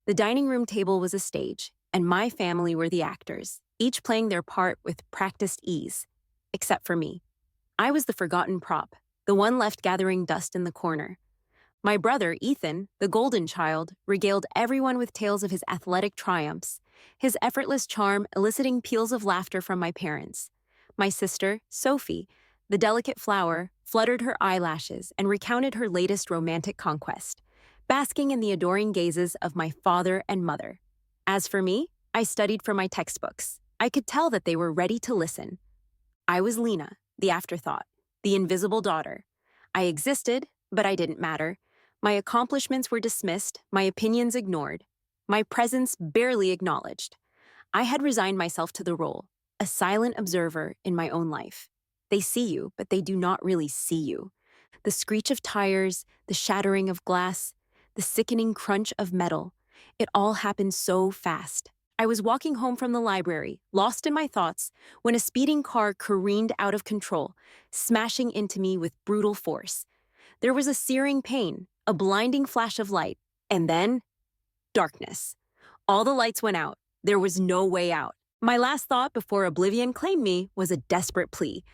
The dining room table was a stage, and my family were the actors, each playing their part with practiced ease. Except for me. I was the forgotten prop, the one left gathering dust in the corner. My brother, Ethan, the golden child, regaled everyone with tales of his athletic triumphs, his effortless charm eliciting peals of laughter from my parents. My sister, Sophie, the delicate flower, fluttered her eyelashes and recounted her latest romantic conquest, basking in the adoring gazes of my father and mother. As for me, I studied from my textbooks. I could tell that they were ready to listen. I was Lena, the afterthought, the invisible daughter. I existed, but I didn't matter. My accomplishments were dismissed, my opinions ignored, my presence barely acknowledged. I had resigned myself to the role, a silent observer in my own life. They see you, but they do not really see you. The screech of tires, the shattering of glass, the sickening crunch of metal. It all happened so fast. I was walking home from the library, lost in my thoughts, when a speeding car careened out of control, smashing into me with brutal force. There was a searing pain, a blinding flash of light, and then darkness. All the lights went out. There was no way out. My last thought before oblivion claimed me was a desperate plea.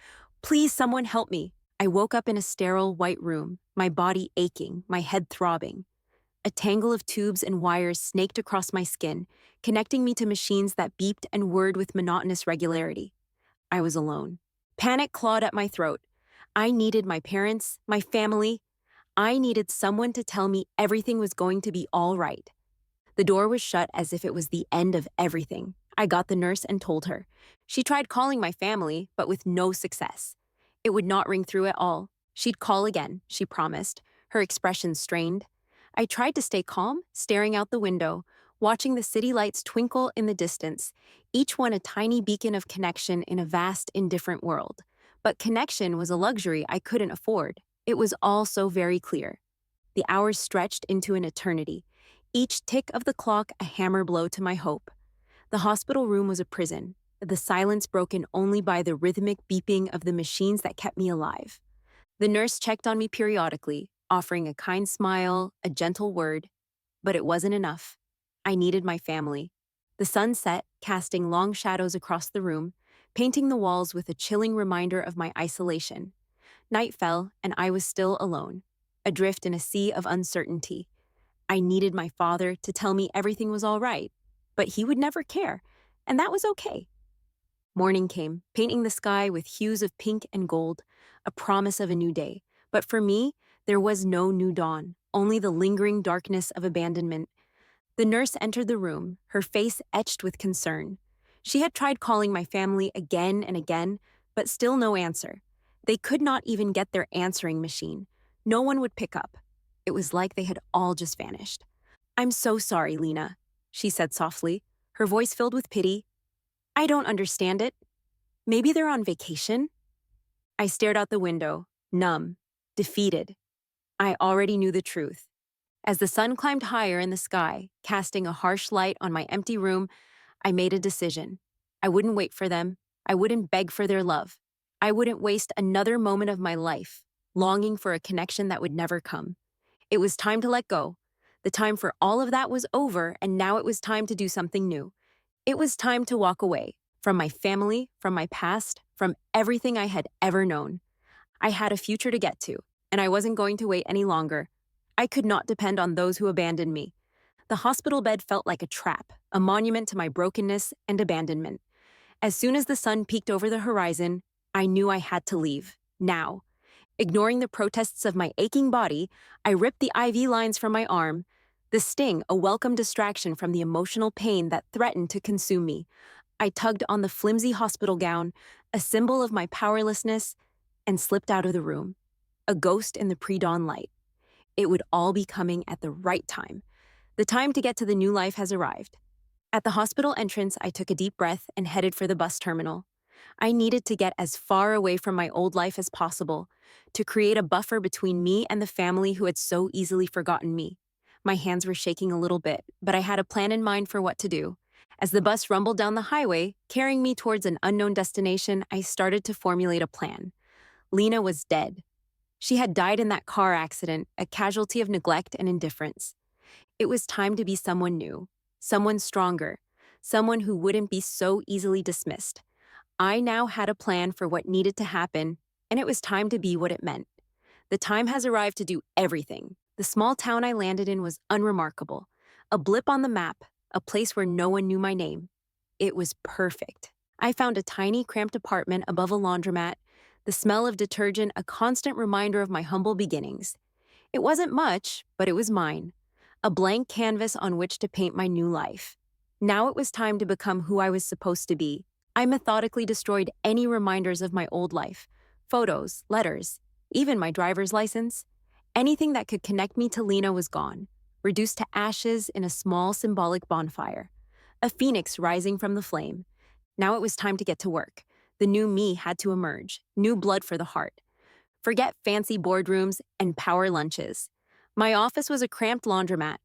Please, someone help me. I woke up in a sterile white room, my body aching, my head throbbing. A tangle of tubes and wires snaked across my skin, connecting me to machines that beeped and whirred with monotonous regularity. I was alone. Panic clawed at my throat. I needed my parents, my family. I needed someone to tell me everything was going to be all right. The door was shut as if it was the end of everything. I got the nurse and told her. She tried calling my family, but with no success. It would not ring through at all. She'd call again, she promised, her expression strained. I tried to stay calm, staring out the window, watching the city lights twinkle in the distance, each one a tiny beacon of connection in a vast, indifferent world. But connection was a luxury I couldn't afford. It was all so very clear. The hours stretched into an eternity, each tick of the clock a hammer blow to my hope. The hospital room was a prison, the silence broken only by the rhythmic beeping of the machines that kept me alive. The nurse checked on me periodically, offering a kind smile, a gentle word, but it wasn't enough. I needed my family. The sun set, casting long shadows across the room, painting the walls with a chilling reminder of my isolation. Night fell, and I was still alone, adrift in a sea of uncertainty. I needed my father to tell me everything was all right, but he would never care, and that was okay. Morning came, painting the sky with hues of pink and gold, a promise of a new day. But for me, there was no new dawn, only the lingering darkness of abandonment. The nurse entered the room, her face etched with concern. She had tried calling my family again and again, but still no answer. They could not even get their answering machine. No one would pick up. It was like they had all just vanished. "I'm so sorry, Lena," she said softly, her voice filled with pity. "I don't understand it. Maybe they're on vacation?" I stared out the window, numb, defeated. I already knew the truth. As the sun climbed higher in the sky, casting a harsh light on my empty room, I made a decision. I wouldn't wait for them. I wouldn't beg for their love. I wouldn't waste another moment of my life, longing for a connection that would never come. It was time to let go. The time for all of that was over, and now it was time to do something new. It was time to walk away, from my family, from my past, from everything I had ever known. I had a future to get to, and I wasn't going to wait any longer. I could not depend on those who abandoned me. The hospital bed felt like a trap, a monument to my brokenness and abandonment. As soon as the sun peeked over the horizon, I knew I had to leave, now. Ignoring the protests of my aching body, I ripped the IV lines from my arm, the sting a welcome distraction from the emotional pain that threatened to consume me. I tugged on the flimsy hospital gown, a symbol of my powerlessness, and slipped out of the room, a ghost in the pre-dawn light. It would all be coming at the right time. The time to get to the new life has arrived. At the hospital entrance, I took a deep breath and headed for the bus terminal. I needed to get as far away from my old life as possible, to create a buffer between me and the family who had so easily forgotten me. My hands were shaking a little bit, but I had a plan in mind for what to do. As the bus rumbled down the highway, carrying me towards an unknown destination, I started to formulate a plan. Lena was dead. She had died in that car accident, a casualty of neglect and indifference. It was time to be someone new, someone stronger, someone who wouldn't be so easily dismissed. I now had a plan for what needed to happen, and it was time to be what it meant. The time has arrived to do everything. The small town I landed in was unremarkable. A blip on the map, a place where no one knew my name. It was perfect. I found a tiny, cramped apartment above a laundromat, the smell of detergent a constant reminder of my humble beginnings. It wasn't much, but it was mine. A blank canvas on which to paint my new life. Now it was time to become who I was supposed to be. I methodically destroyed any reminders of my old life. Photos, letters, even my driver's license. Anything that could connect me to Lena was gone, reduced to ashes in a small symbolic bonfire. A phoenix rising from the flame. Now it was time to get to work. The new me had to emerge, new blood for the heart. Forget fancy boardrooms and power lunches. My office was a cramped laundromat.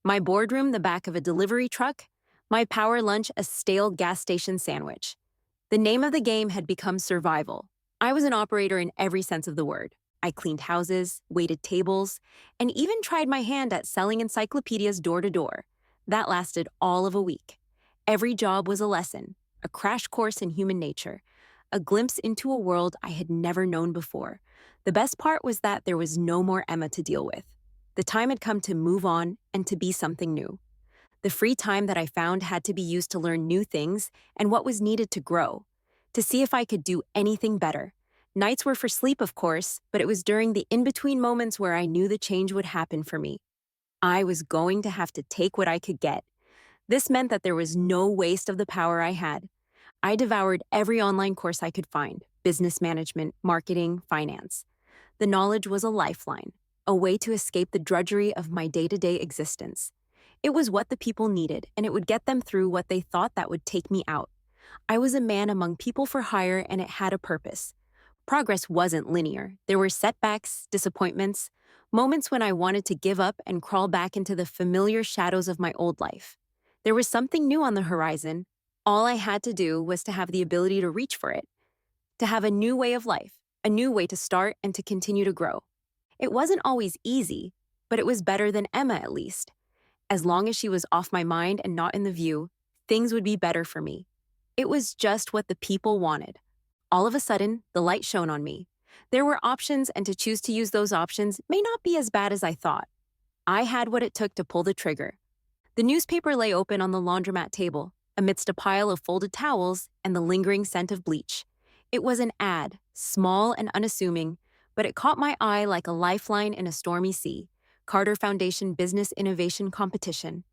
My boardroom the back of a delivery truck. My power lunch a stale gas station sandwich. The name of the game had become survival. I was an operator in every sense of the word. I cleaned houses, waited tables, and even tried my hand at selling encyclopedias door to door. That lasted all of a week. Every job was a lesson, a crash course in human nature, a glimpse into a world I had never known before. The best part was that there was no more Emma to deal with. The time had come to move on and to be something new. The free time that I found had to be used to learn new things and what was needed to grow, to see if I could do anything better. Nights were for sleep, of course, but it was during the in-between moments where I knew the change would happen for me. I was going to have to take what I could get. This meant that there was no waste of the power I had. I devoured every online course I could find: business management, marketing, finance. The knowledge was a lifeline, a way to escape the drudgery of my day-to-day existence. It was what the people needed, and it would get them through what they thought that would take me out. I was a man among people for hire, and it had a purpose. Progress wasn't linear. There were setbacks, disappointments, moments when I wanted to give up and crawl back into the familiar shadows of my old life. There was something new on the horizon. All I had to do was to have the ability to reach for it, to have a new way of life, a new way to start and to continue to grow. It wasn't always easy, but it was better than Emma at least. As long as she was off my mind and not in the view, things would be better for me. It was just what the people wanted. All of a sudden, the light shone on me. There were options, and to choose to use those options may not be as bad as I thought. I had what it took to pull the trigger. The newspaper lay open on the laundromat table, amidst a pile of folded towels and the lingering scent of bleach. It was an ad, small and unassuming, but it caught my eye like a lifeline in a stormy sea. Carter Foundation Business Innovation Competition.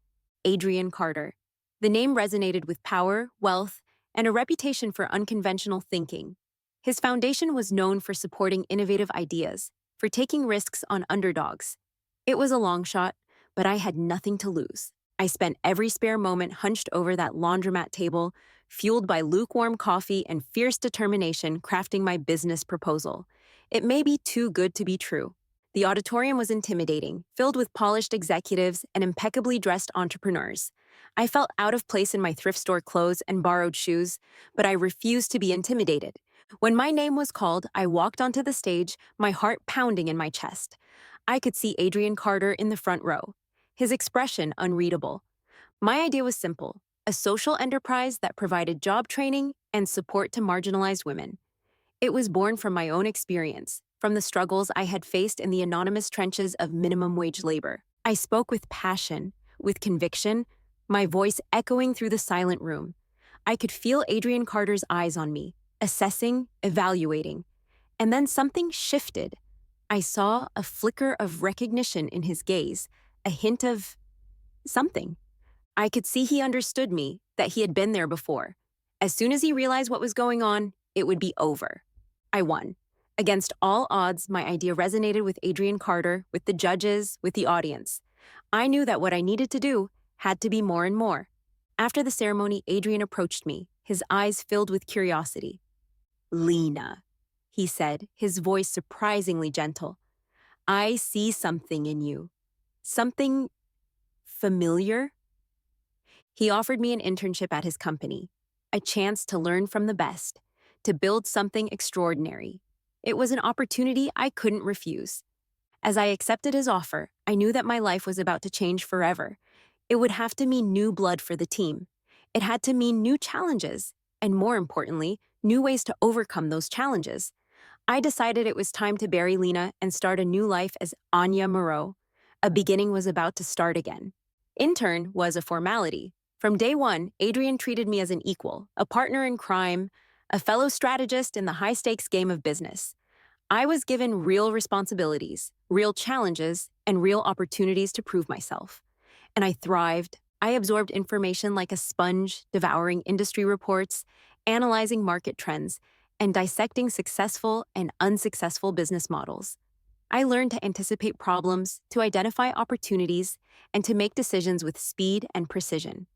Adrian Carter. The name resonated with power, wealth, and a reputation for unconventional thinking. His foundation was known for supporting innovative ideas, for taking risks on underdogs. It was a long shot, but I had nothing to lose. I spent every spare moment hunched over that laundromat table, fueled by lukewarm coffee and fierce determination, crafting my business proposal. It may be too good to be true. The auditorium was intimidating, filled with polished executives and impeccably dressed entrepreneurs. I felt out of place in my thrift store clothes and borrowed shoes, but I refused to be intimidated. When my name was called, I walked onto the stage, my heart pounding in my chest. I could see Adrian Carter in the front row, his expression unreadable. My idea was simple: a social enterprise that provided job training and support to marginalized women. It was born from my own experience, from the struggles I had faced in the anonymous trenches of minimum wage labor. I spoke with passion, with conviction, my voice echoing through the silent room. I could feel Adrian Carter's eyes on me, assessing, evaluating. And then something shifted. I saw a flicker of recognition in his gaze, a hint of something. I could see he understood me, that he had been there before. As soon as he realized what was going on, it would be over. I won. Against all odds, my idea resonated with Adrian Carter, with the judges, with the audience. I knew that what I needed to do had to be more and more. After the ceremony, Adrian approached me, his eyes filled with curiosity. "Lena," he said, his voice surprisingly gentle. "I see something in you. Something familiar?" He offered me an internship at his company, a chance to learn from the best, to build something extraordinary. It was an opportunity I couldn't refuse. As I accepted his offer, I knew that my life was about to change forever. It would have to mean new blood for the team. It had to mean new challenges, and more importantly, new ways to overcome those challenges. I decided it was time to bury Lena and start a new life as Anya Moreau. A beginning was about to start again. Intern was a formality. From day one, Adrian treated me as an equal, a partner in crime, a fellow strategist in the high stakes game of business. I was given real responsibilities, real challenges, and real opportunities to prove myself. And I thrived. I absorbed information like a sponge, devouring industry reports, analyzing market trends, and dissecting successful and unsuccessful business models. I learned to anticipate problems, to identify opportunities, and to make decisions with speed and precision.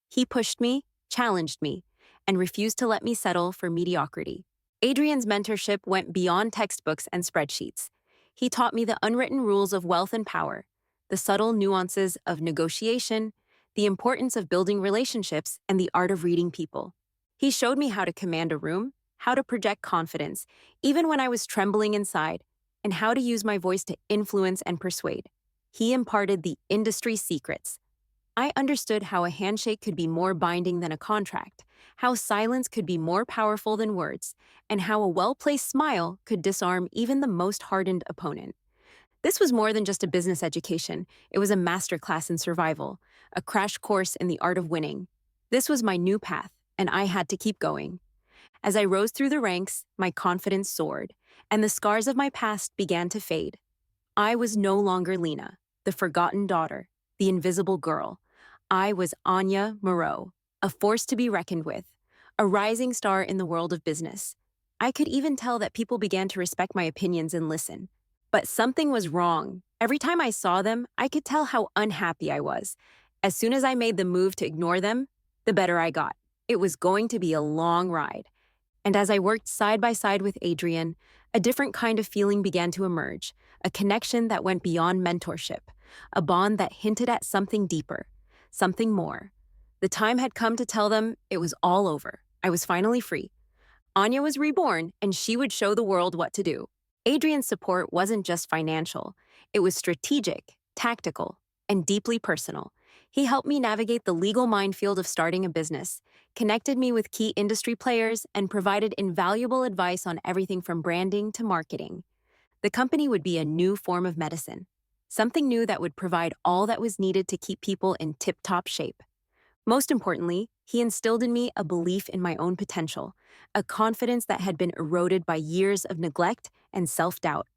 He pushed me, challenged me, and refused to let me settle for mediocrity. Adrian's mentorship went beyond textbooks and spreadsheets. He taught me the unwritten rules of wealth and power, the subtle nuances of negotiation, the importance of building relationships, and the art of reading people. He showed me how to command a room, how to project confidence, even when I was trembling inside, and how to use my voice to influence and persuade. He imparted the industry secrets. I understood how a handshake could be more binding than a contract, how silence could be more powerful than words, and how a well-placed smile could disarm even the most hardened opponent. This was more than just a business education. It was a masterclass in survival, a crash course in the art of winning. This was my new path, and I had to keep going. As I rose through the ranks, my confidence soared, and the scars of my past began to fade. I was no longer Lena, the forgotten daughter, the invisible girl. I was Anya Moreau, a force to be reckoned with, a rising star in the world of business. I could even tell that people began to respect my opinions and listen. But something was wrong. Every time I saw them, I could tell how unhappy I was. As soon as I made the move to ignore them, the better I got. It was going to be a long ride. And as I worked side by side with Adrian, a different kind of feeling began to emerge, a connection that went beyond mentorship, a bond that hinted at something deeper, something more. The time had come to tell them it was all over. I was finally free. Anya was reborn, and she would show the world what to do. Adrian's support wasn't just financial. It was strategic, tactical, and deeply personal. He helped me navigate the legal minefield of starting a business, connected me with key industry players, and provided invaluable advice on everything from branding to marketing. The company would be a new form of medicine, something new that would provide all that was needed to keep people in tip-top shape. Most importantly, he instilled in me a belief in my own potential, a confidence that had been eroded by years of neglect and self-doubt.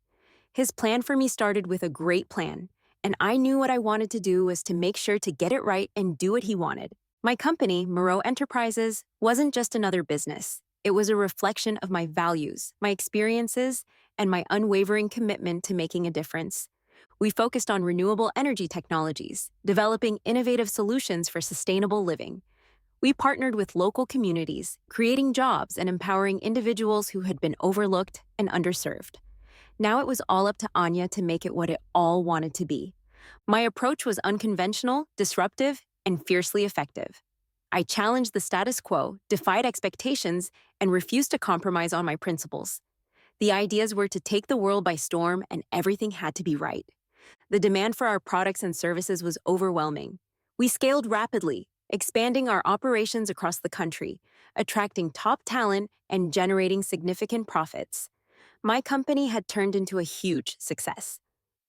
His plan for me started with a great plan, and I knew what I wanted to do was to make sure to get it right and do what he wanted. My company, Maro Enterprises, wasn't just another business. It was a reflection of my values, my experiences, and my unwavering commitment to making a difference. We focused on renewable energy technologies, developing innovative solutions for sustainable living. We partnered with local communities, creating jobs and empowering individuals who had been overlooked and underserved. Now it was all up to Anya to make it what it all wanted to be. My approach was unconventional, disruptive, and fiercely effective. I challenged the status quo, defied expectations, and refused to compromise on my principles. The ideas were to take the world by storm, and everything had to be right. The demand for our products and services was overwhelming. We scaled rapidly, expanding our operations across the country, attracting top talent and generating significant profits. My company had turned into a huge success.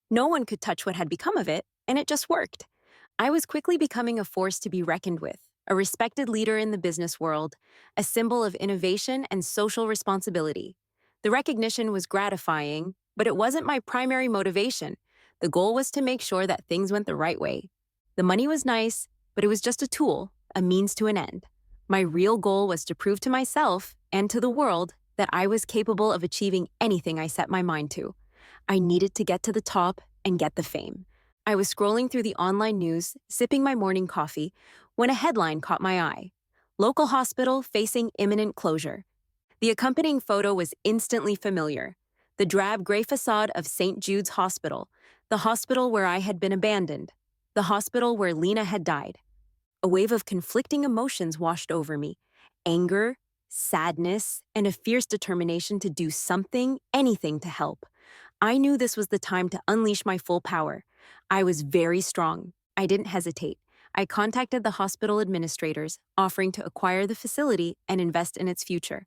No one could touch what had become of it, and it just worked. I was quickly becoming a force to be reckoned with, a respected leader in the business world, a symbol of innovation and social responsibility. The recognition was gratifying, but it wasn't my primary motivation. The goal was to make sure that things went the right way. The money was nice, but it was just a tool, a means to an end. My real goal was to prove to myself and to the world that I was capable of achieving anything I set my mind to. I needed to get to the top and get the fame. I was scrolling through the online news, sipping my morning coffee, when a headline caught my eye. Local hospital facing imminent closure. The accompanying photo was instantly familiar. The drab gray facade of St. Jude's Hospital, the hospital where I had been abandoned, the hospital where Lena had died. A wave of conflicting emotions washed over me. Anger, sadness, and a fierce determination to do something, anything to help. I knew this was the time to unleash my full power. I was very strong. I didn't hesitate. I contacted the hospital administrators, offering to acquire the facility and invest in its future.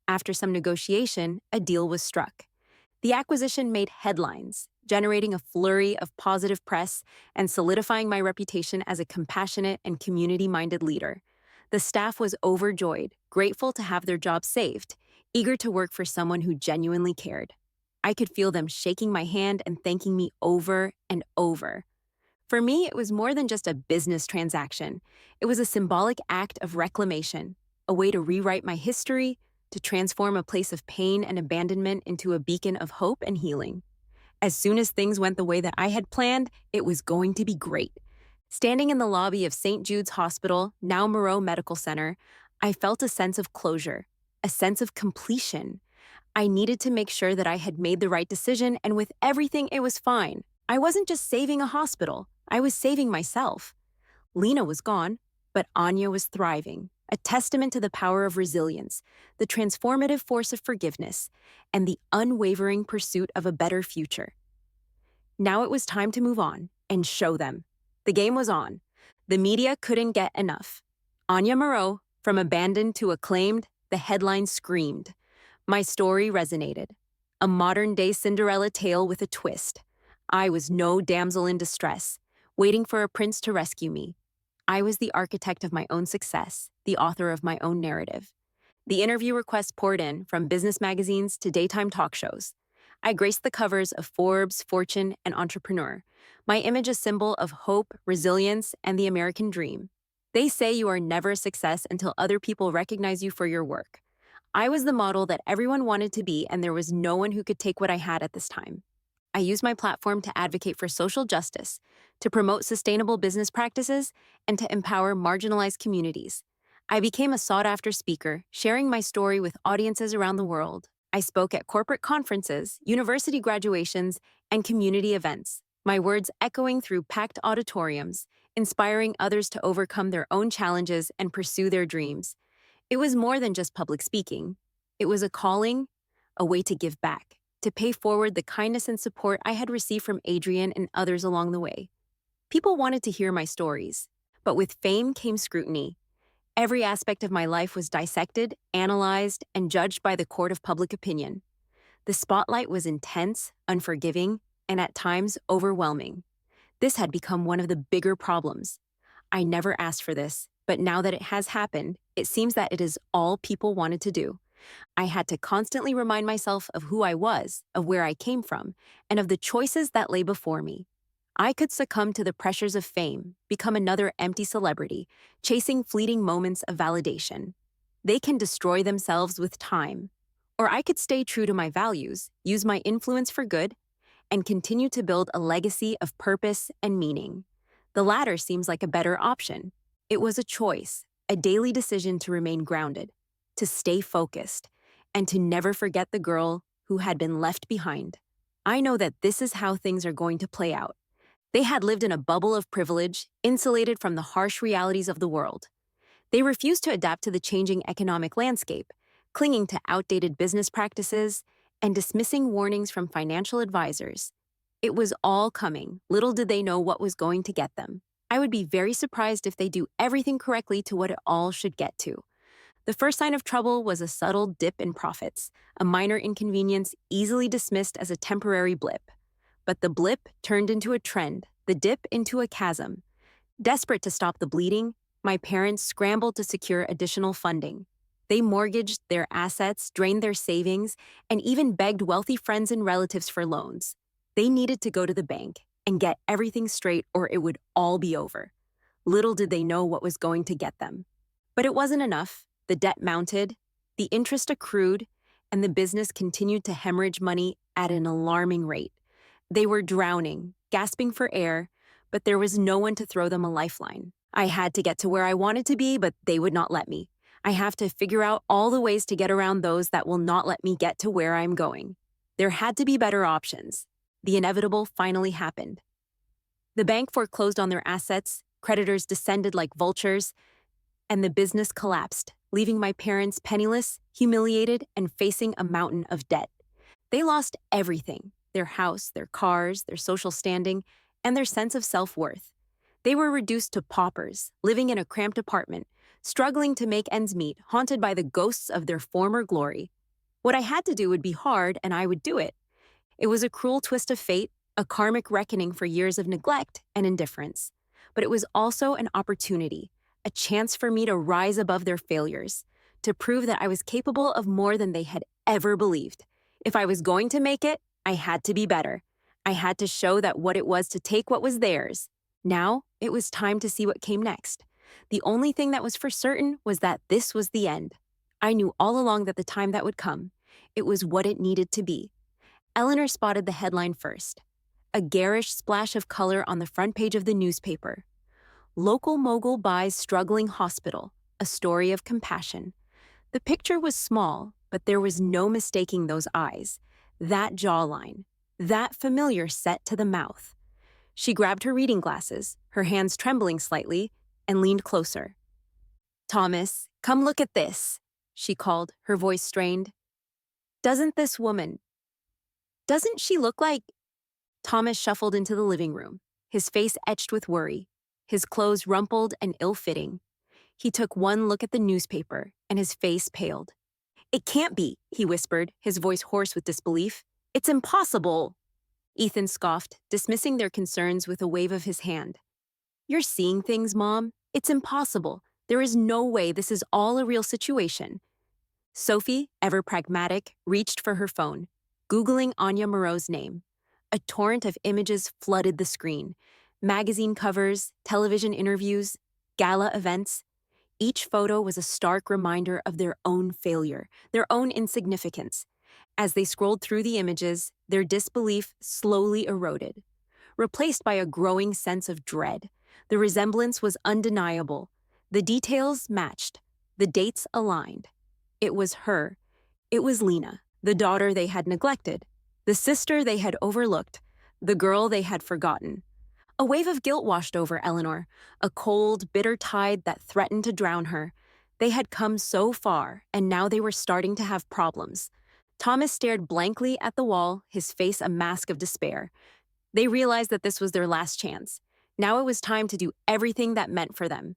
After some negotiation, a deal was struck. The acquisition made headlines, generating a flurry of positive press and solidifying my reputation as a compassionate and community-minded leader. The staff was overjoyed, grateful to have their job saved, eager to work for someone who genuinely cared. I could feel them shaking my hand and thanking me over and over. For me, it was more than just a business transaction. It was a symbolic act of reclamation, a way to rewrite my history, to transform a place of pain and abandonment into a beacon of hope and healing. As soon as things went the way that I had planned, it was going to be great. Standing in the lobby of St. Jude's Hospital, now Maro Medical Center, I felt a sense of closure, a sense of completion. I needed to make sure that I had made the right decision, and with everything, it was fine. I wasn't just saving a hospital, I was saving myself. Lena was gone, but Anya was thriving, a testament to the power of resilience, the transformative force of forgiveness, and the unwavering pursuit of a better future. Now it was time to move on and show them. The game was on. The media couldn't get enough. Anya Moreau, from abandoned to acclaimed, the headline screamed. My story resonated. A modern-day Cinderella tale with a twist. I was no damsel in distress, waiting for a prince to rescue me. I was the architect of my own success, the author of my own narrative. The interview requests poured in, from business magazines to daytime talk shows. I graced the covers of Forbes, Fortune, and Entrepreneur, my image a symbol of hope, resilience, and the American dream. They say you are never a success until other people recognize you for your work. I was the model that everyone wanted to be, and there was no one who could take what I had at this time. I used my platform to advocate for social justice, to promote sustainable business practices, and to empower marginalized communities. I became a sought-after speaker, sharing my story with audiences around the world. I spoke at corporate conferences, university graduations, and community events, my words echoing through packed auditoriums, inspiring others to overcome their own challenges and pursue their dreams. It was more than just public speaking. It was a calling, a way to give back, to pay forward the kindness and support I had received from Adrian and others along the way. People wanted to hear my stories, but with fame came scrutiny. Every aspect of my life was dissected, analyzed, and judged by the court of public opinion. The spotlight was intense, unforgiving, and at times overwhelming. This had become one of the bigger problems. I never asked for this, but now that it has happened, it seems that it is all people wanted to do. I had to constantly remind myself of who I was, of where I came from, and of the choices that lay before me. I could succumb to the pressures of fame, become another empty celebrity, chasing fleeting moments of validation. They can destroy themselves with time. Or I could stay true to my values, use my influence for good, and continue to build a legacy of purpose and meaning. The latter seems like a better option. It was a choice, a daily decision to remain grounded, to stay focused, and to never forget the girl who had been left behind. I know that this is how things are going to play out. They had lived in a bubble of privilege, insulated from the harsh realities of the world. They refused to adapt to the changing economic landscape, clinging to outdated business practices and dismissing warnings from financial advisors. It was all coming. Little did they know what was going to get them. I would be very surprised if they do everything correctly to what it all should get to. The first sign of trouble was a subtle dip in profits, a minor inconvenience easily dismissed as a temporary blip. But the blip turned into a trend, the dip into a chasm. Desperate to stop the bleeding, my parents scrambled to secure additional funding. They mortgaged their assets, drained their savings, and even begged wealthy friends and relatives for loans. They needed to go to the bank and get everything straight, or it would all be over. Little did they know what was going to get them. But it wasn't enough. The debt mounted, the interest accrued, and the business continued to hemorrhage money at an alarming rate. They were drowning, gasping for air, but there was no one to throw them a lifeline. I had to get to where I wanted to be, but they would not let me. I have to figure out all the ways to get around those that will not let me get to where I'm going. There had to be better options. The inevitable finally happened. The bank foreclosed on their assets, creditors descended like vultures, and the business collapsed, leaving my parents penniless, humiliated, and facing a mountain of debt. They lost everything. their house, their cars, their social standing, and their sense of self-worth. They were reduced to paupers, living in a cramped apartment, struggling to make ends meet, haunted by the ghosts of their former glory. What I had to do would be hard, and I would do it. It was a cruel twist of fate, a karmic reckoning for years of neglect and indifference. But it was also an opportunity, a chance for me to rise above their failures, to prove that I was capable of more than they had ever believed. If I was going to make it, I had to be better. I had to show that what it was to take what was theirs. Now, it was time to see what came next. The only thing that was for certain was that this was the end. I knew all along that the time that would come, it was what it needed to be. Eleanor spotted the headline first. A garish splash of color on the front page of the newspaper. Local mogul buys struggling hospital, a story of compassion. The picture was small, but there was no mistaking those eyes, that jawline, that familiar set to the mouth. She grabbed her reading glasses, her hands trembling slightly, and leaned closer. "Thomas, come look at this," she called, her voice strained. "Doesn't this woman, doesn't she look like—" Thomas shuffled into the living room, his face etched with worry, his clothes rumpled and ill-fitting. He took one look at the newspaper, and his face paled. "It can't be," he whispered, his voice hoarse with disbelief. "It's impossible." Ethan scoffed, dismissing their concerns with a wave of his hand. "You're seeing things, Mom. It's impossible. There is no way this is all a real situation." Sophie, ever pragmatic, reached for her phone, Googling Anya Moreau's name. A torrent of images flooded the screen. Magazine covers, television interviews, gala events. Each photo was a stark reminder of their own failure, their own insignificance. As they scrolled through the images, their disbelief slowly eroded, replaced by a growing sense of dread. The resemblance was undeniable. The details matched. The dates aligned. It was her. It was Lena, the daughter they had neglected, the sister they had overlooked, the girl they had forgotten. A wave of guilt washed over Eleanor, a cold, bitter tide that threatened to drown her. They had come so far, and now they were starting to have problems. Thomas stared blankly at the wall, his face a mask of despair. They realized that this was their last chance. Now it was time to do everything that meant for them.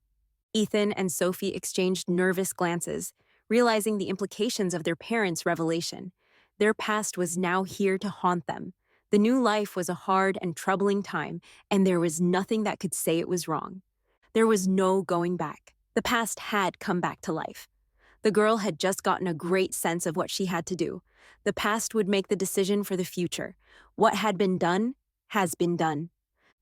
Ethan and Sophie exchanged nervous glances, realizing the implications of their parents' revelation. Their past was now here to haunt them. The new life was a hard and troubling time, and there was nothing that could say it was wrong. There was no going back. The past had come back to life. The girl had just gotten a great sense of what she had to do. The past would make the decision for the future. What had been done has been done.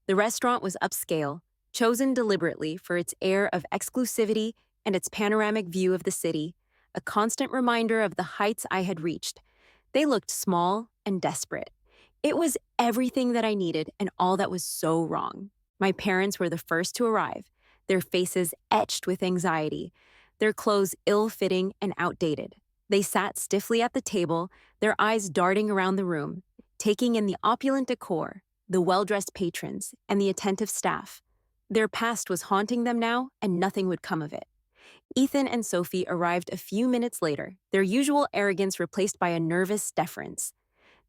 The restaurant was upscale, chosen deliberately for its air of exclusivity and its panoramic view of the city, a constant reminder of the heights I had reached. They looked small and desperate. It was everything that I needed and all that was so wrong. My parents were the first to arrive, their faces etched with anxiety, their clothes ill-fitting and outdated. They sat stiffly at the table, their eyes darting around the room, taking in the opulent decor, the well-dressed patrons, and the attentive staff. Their past was haunting them now, and nothing would come of it. Ethan and Sophie arrived a few minutes later, their usual arrogance replaced by a nervous deference.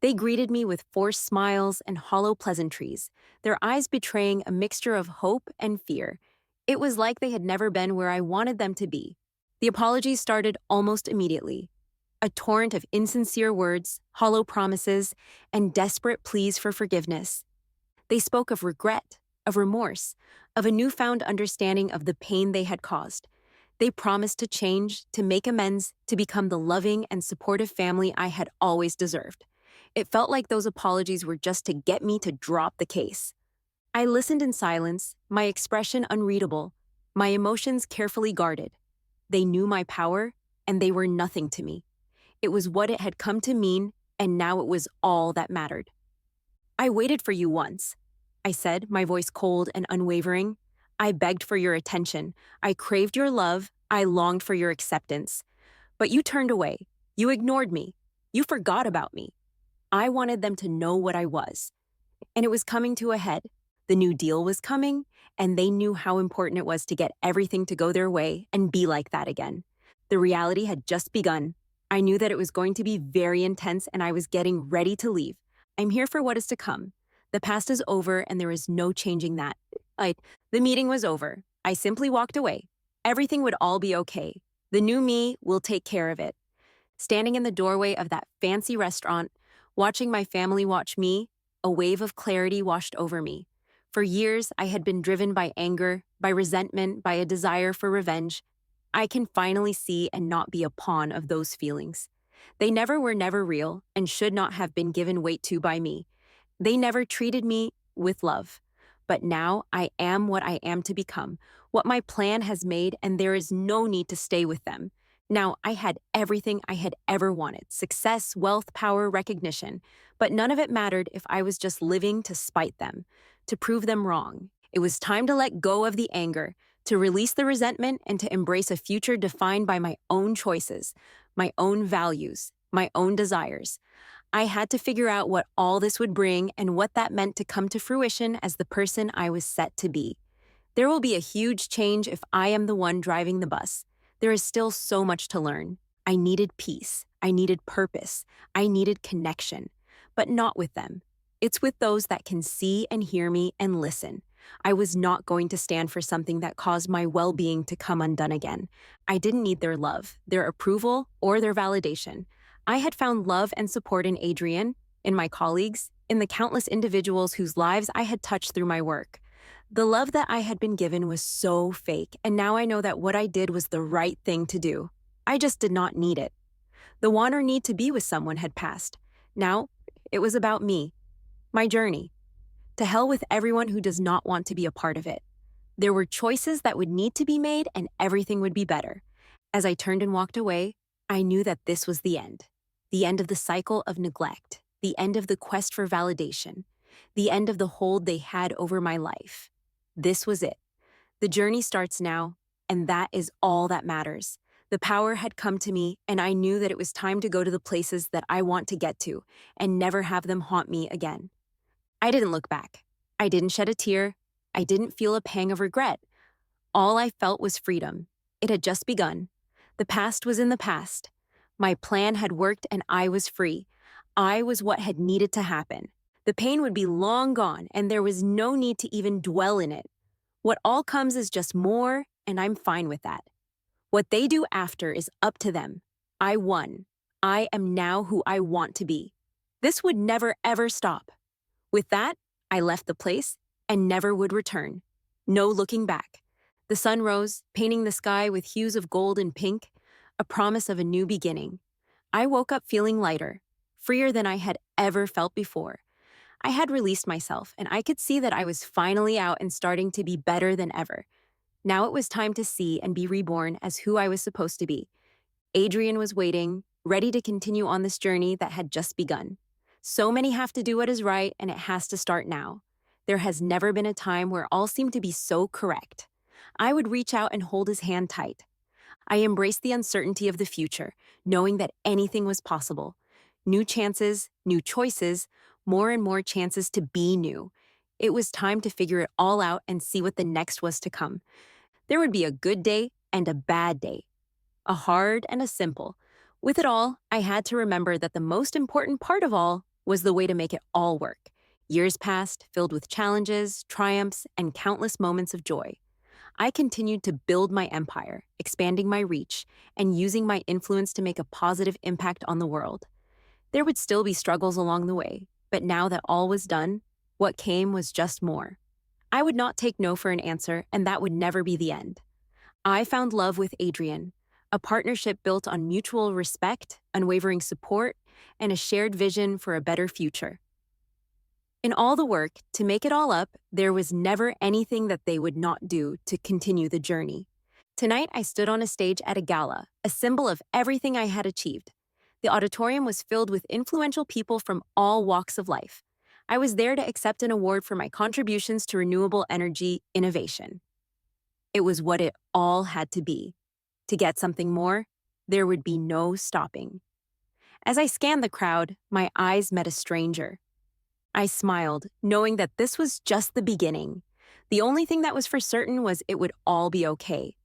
They greeted me with forced smiles and hollow pleasantries, their eyes betraying a mixture of hope and fear. It was like they had never been where I wanted them to be. The apologies started almost immediately. A torrent of insincere words, hollow promises, and desperate pleas for forgiveness. They spoke of regret, of remorse, of a newfound understanding of the pain they had caused. They promised to change, to make amends, to become the loving and supportive family I had always deserved. It felt like those apologies were just to get me to drop the case. I listened in silence, my expression unreadable, my emotions carefully guarded. They knew my power, and they were nothing to me. It was what it had come to mean, and now it was all that mattered. "I waited for you once," I said, my voice cold and unwavering. "I begged for your attention. I craved your love. I longed for your acceptance. But you turned away. You ignored me. You forgot about me. I wanted them to know what I was. And it was coming to a head. The new deal was coming, and they knew how important it was to get everything to go their way and be like that again. The reality had just begun. I knew that it was going to be very intense, and I was getting ready to leave. I'm here for what is to come. The past is over and there is no changing that. I, the meeting was over. I simply walked away. Everything would all be okay. The new me will take care of it. Standing in the doorway of that fancy restaurant, watching my family watch me, a wave of clarity washed over me. For years, I had been driven by anger, by resentment, by a desire for revenge. I can finally see and not be a pawn of those feelings. They never real and should not have been given weight to by me. They never treated me with love. But now I am what I am to become, what my plan has made, and there is no need to stay with them. Now, I had everything I had ever wanted: success, wealth, power, recognition. But none of it mattered if I was just living to spite them, to prove them wrong. It was time to let go of the anger, to release the resentment, and to embrace a future defined by my own choices, my own values, my own desires. I had to figure out what all this would bring and what that meant to come to fruition as the person I was set to be. There will be a huge change if I am the one driving the bus. There is still so much to learn. I needed peace. I needed purpose. I needed connection. But not with them. It's with those that can see and hear me and listen. I was not going to stand for something that caused my well-being to come undone again. I didn't need their love, their approval, or their validation. I had found love and support in Adrian, in my colleagues, in the countless individuals whose lives I had touched through my work. The love that I had been given was so fake, and now I know that what I did was the right thing to do. I just did not need it. The want or need to be with someone had passed. Now, it was about me, my journey. To hell with everyone who does not want to be a part of it. There were choices that would need to be made, and everything would be better. As I turned and walked away, I knew that this was the end. The end of the cycle of neglect, the end of the quest for validation, the end of the hold they had over my life. This was it. The journey starts now, and that is all that matters. The power had come to me, and I knew that it was time to go to the places that I want to get to and never have them haunt me again. I didn't look back. I didn't shed a tear. I didn't feel a pang of regret. All I felt was freedom. It had just begun. The past was in the past. My plan had worked and I was free. I was what had needed to happen. The pain would be long gone and there was no need to even dwell in it. What all comes is just more, and I'm fine with that. What they do after is up to them. I won. I am now who I want to be. This would never ever stop. With that, I left the place and never would return. No looking back. The sun rose, painting the sky with hues of gold and pink, a promise of a new beginning. I woke up feeling lighter, freer than I had ever felt before. I had released myself, and I could see that I was finally out and starting to be better than ever. Now it was time to see and be reborn as who I was supposed to be. Adrian was waiting, ready to continue on this journey that had just begun. So many have to do what is right, and it has to start now. There has never been a time where all seemed to be so correct. I would reach out and hold his hand tight. I embraced the uncertainty of the future, knowing that anything was possible. New chances, new choices, more and more chances to be new. It was time to figure it all out and see what the next was to come. There would be a good day and a bad day, a hard and a simple. With it all, I had to remember that the most important part of all was the way to make it all work. Years passed, filled with challenges, triumphs, and countless moments of joy. I continued to build my empire, expanding my reach, and using my influence to make a positive impact on the world. There would still be struggles along the way, but now that all was done, what came was just more. I would not take no for an answer, and that would never be the end. I found love with Adrian, a partnership built on mutual respect, unwavering support, and a shared vision for a better future. In all the work, to make it all up, there was never anything that they would not do to continue the journey. Tonight, I stood on a stage at a gala, a symbol of everything I had achieved. The auditorium was filled with influential people from all walks of life. I was there to accept an award for my contributions to renewable energy innovation. It was what it all had to be. To get something more, there would be no stopping. As I scanned the crowd, my eyes met a stranger. I smiled, knowing that this was just the beginning. The only thing that was for certain was it would all be okay.